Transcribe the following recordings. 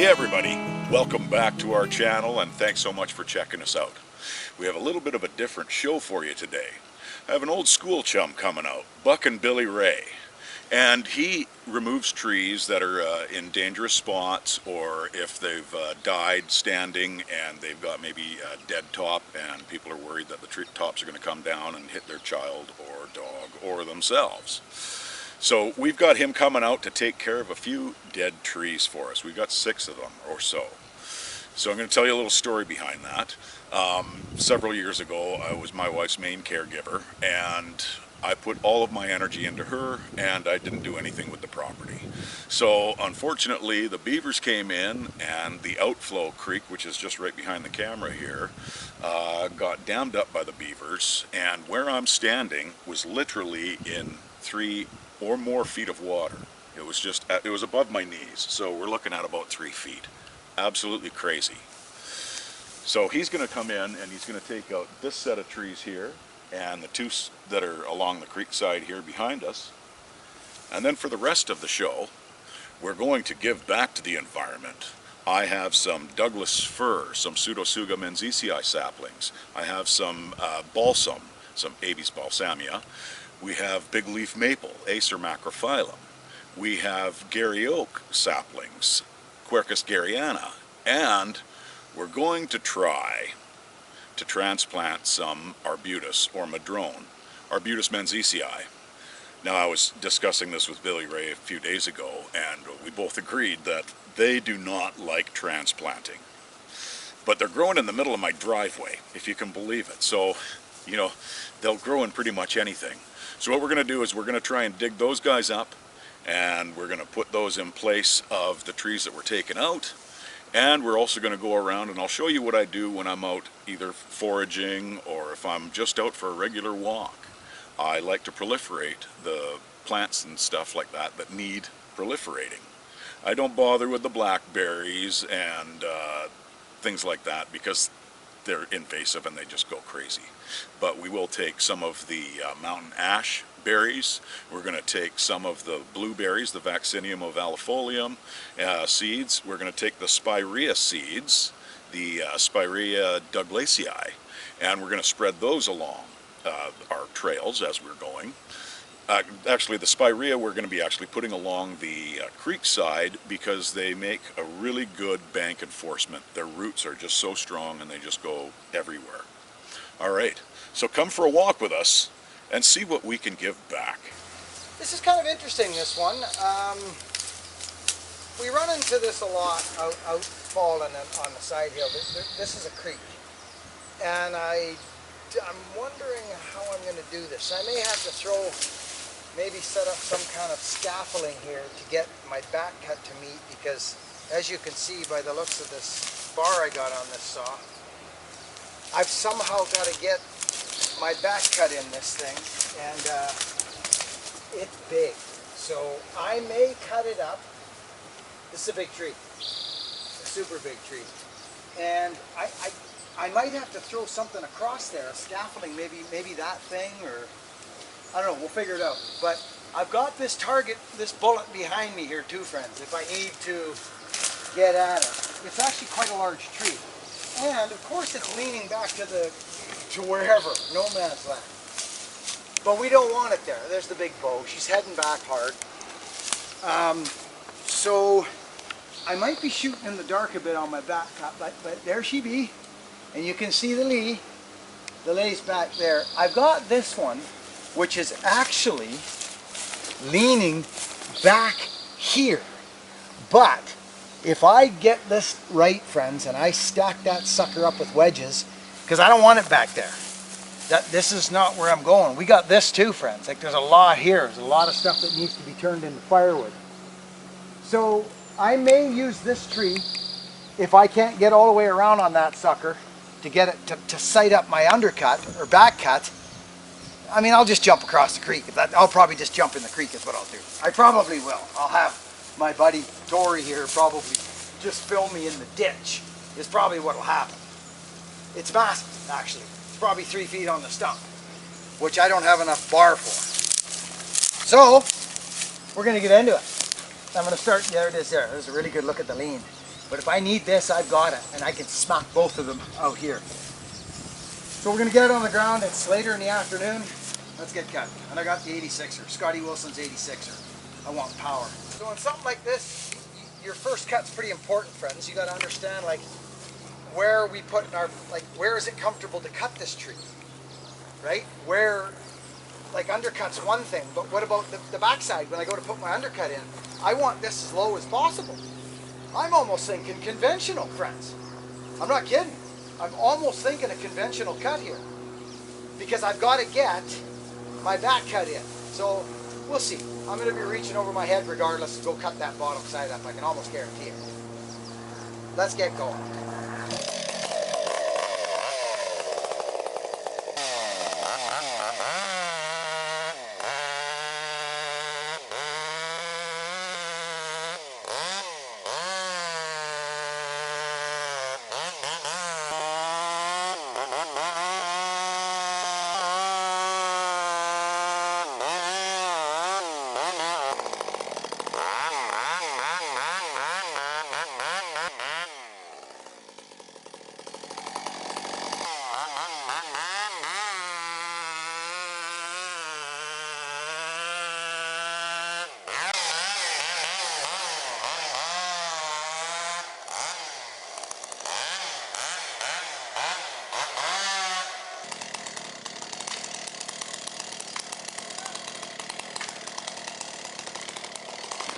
Hey everybody, welcome back to our channel and thanks so much for checking us out. We have a little bit of a different show for you today. I have an old school chum coming out, Buckin Billy Ray, and he removes trees that are in dangerous spots, or if they've died standing and they've got maybe a dead top and people are worried that the tree tops are going to come down and hit their child or dog or themselves. So we've got him coming out to take care of a few dead trees for us. We've got 6 of them or so. So I'm going to tell you a little story behind that. Several years ago, I was my wife's main caregiver, and I put all of my energy into her, and I didn't do anything with the property. So unfortunately, the beavers came in, and the outflow creek, which is just right behind the camera here, got dammed up by the beavers, and where I'm standing was literally in 3 or more feet of water. It was above my knees, so we're looking at about 3 feet. Absolutely crazy. So he's going to come in and he's going to take out this set of trees here and the 2 that are along the creek side here behind us. And then for the rest of the show, we're going to give back to the environment. I have some Douglas fir, some Pseudotsuga menziesii saplings. I have some balsam, some Abies balsamia. We have big leaf maple, Acer macrophyllum. We have Gary oak saplings, Quercus garryana, and we're going to try to transplant some arbutus or madrone, Arbutus menziesii. Now, I was discussing this with Billy Ray a few days ago, and we both agreed that they do not like transplanting. But they're growing in the middle of my driveway, if you can believe it. So, you know, they'll grow in pretty much anything. So what we're going to do is we're going to try and dig those guys up, and we're going to put those in place of the trees that we're taking out. And we're also going to go around and I'll show you what I do when I'm out either foraging or if I'm just out for a regular walk. I like to proliferate the plants and stuff like that that need proliferating. I don't bother with the blackberries and things like that because they're invasive and they just go crazy. But we will take some of the mountain ash berries. We're going to take some of the blueberries, the Vaccinium ovale seeds. We're going to take the spirea seeds, the Spirea douglasii, and we're going to spread those along our trails as we're going. Actually, the spirea we're going to be actually putting along the creek side because they make a really good bank enforcement. Their roots are just so strong and they just go everywhere. All right, so come for a walk with us and see what we can give back. This is kind of interesting, this one. We run into this a lot out falling on the side hill. This is a creek, and I'm wondering how I'm going to do this. I may have to maybe set up some kind of scaffolding here to get my back cut to meet, because as you can see by the looks of this bar I got on this saw, I've somehow got to get my back cut in this thing, and it's big. So I may cut it up. This is a big tree. It's a super big tree. And I might have to throw something across there, a scaffolding, maybe that thing, or I don't know, we'll figure it out. But I've got this target, this bullet behind me here too, friends, if I need to get at it. It's actually quite a large tree. And of course it's leaning back to wherever, no man's land. But we don't want it there. There's the big bow. She's heading back hard. So I might be shooting in the dark a bit on my back cut, but there she be. And you can see the lay's back there. I've got this one, which is actually leaning back here. But if I get this right, friends, and I stack that sucker up with wedges, because I don't want it back there. This is not where I'm going. We got this too, friends. Like, there's a lot here. There's a lot of stuff that needs to be turned into firewood. So I may use this tree, if I can't get all the way around on that sucker, to get it to sight up my undercut or back cut. I mean, I'll just jump across the creek. I'll probably just jump in the creek is what I'll do. I probably will. I'll have my buddy Dory here probably just film me in the ditch is probably what will happen. It's massive, actually. It's probably 3 feet on the stump, which I don't have enough bar for. So, we're going to get into it. I'm going to start, there it is there. There's a really good look at the lean. But if I need this, I've got it, and I can smack both of them out here. So we're gonna get it on the ground. It's later in the afternoon. Let's get cutting. And I got the 86er, Scotty Wilson's 86er. I want power. So on something like this, your first cut's pretty important, friends. You gotta understand, like, where are we putting our, like, where is it comfortable to cut this tree, right? Where, like, undercut's one thing, but what about the backside? When I go to put my undercut in, I want this as low as possible. I'm almost thinking conventional, friends. I'm not kidding. I'm almost thinking a conventional cut here because I've got to get my back cut in. So we'll see. I'm going to be reaching over my head regardless to go cut that bottom side up. I can almost guarantee it. Let's get going.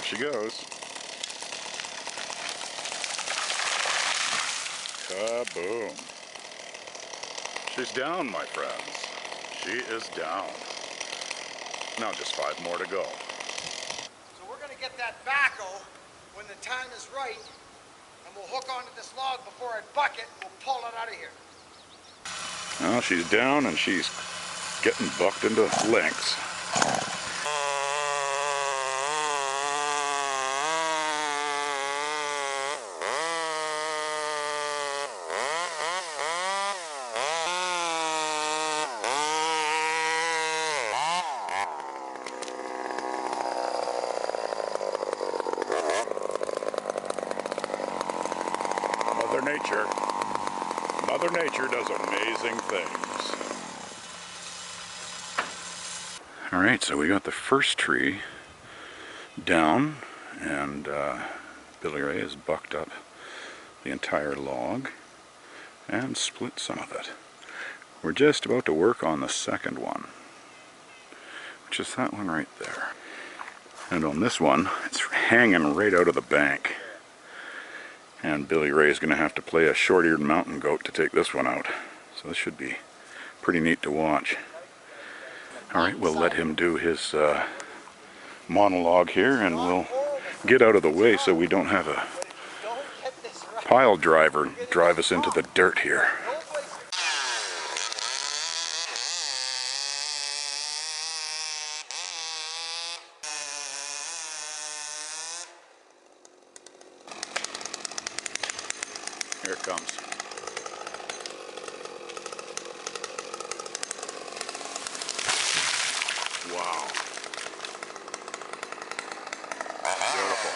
She goes. Kaboom. She's down, my friends. She is down. Now just 5 more to go. So we're going to get that backhoe when the time is right, and we'll hook onto this log before I buck it, and we'll pull it out of here. Now she's down and she's getting bucked into lengths. Mother Nature does amazing things. All right, so we got the first tree down, and Billy Ray has bucked up the entire log and split some of it. We're just about to work on the second one, which is that one right there. And on this one, it's hanging right out of the bank. And Billy Ray's going to have to play a short-eared mountain goat to take this one out. So this should be pretty neat to watch. Alright, we'll let him do his monologue here, and we'll get out of the way so we don't have a pile driver drive us into the dirt here. Here it comes. Wow. Beautiful.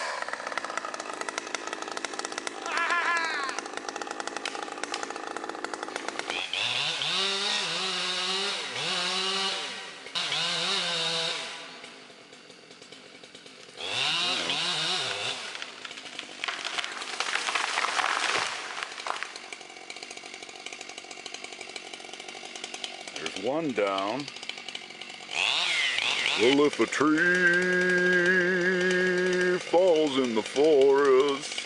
There's one down. Well, if a tree falls in the forest,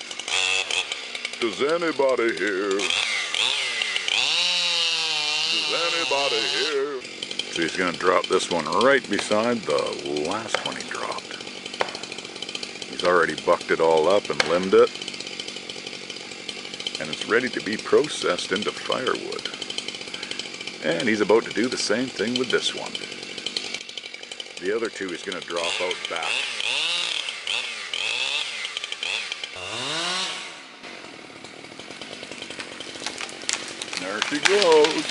does anybody hear? Does anybody hear? So he's going to drop this one right beside the last one he dropped. He's already bucked it all up and limbed it, and it's ready to be processed into firewood. And he's about to do the same thing with this one. The other two he's going to drop out back. There she goes.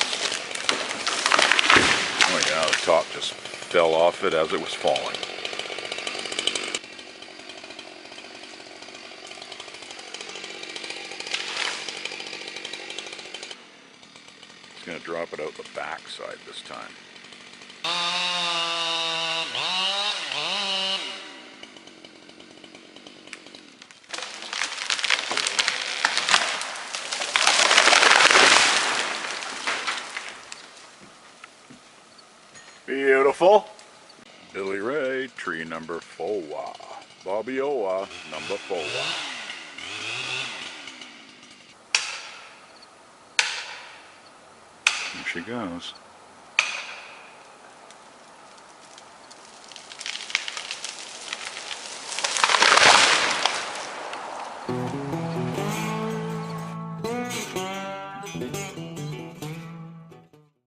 Oh yeah, the top just fell off it as it was falling. It's going to drop it out the back side this time. Beautiful. Billy Ray, tree number 4. Bobbiola, number 4. Here she goes.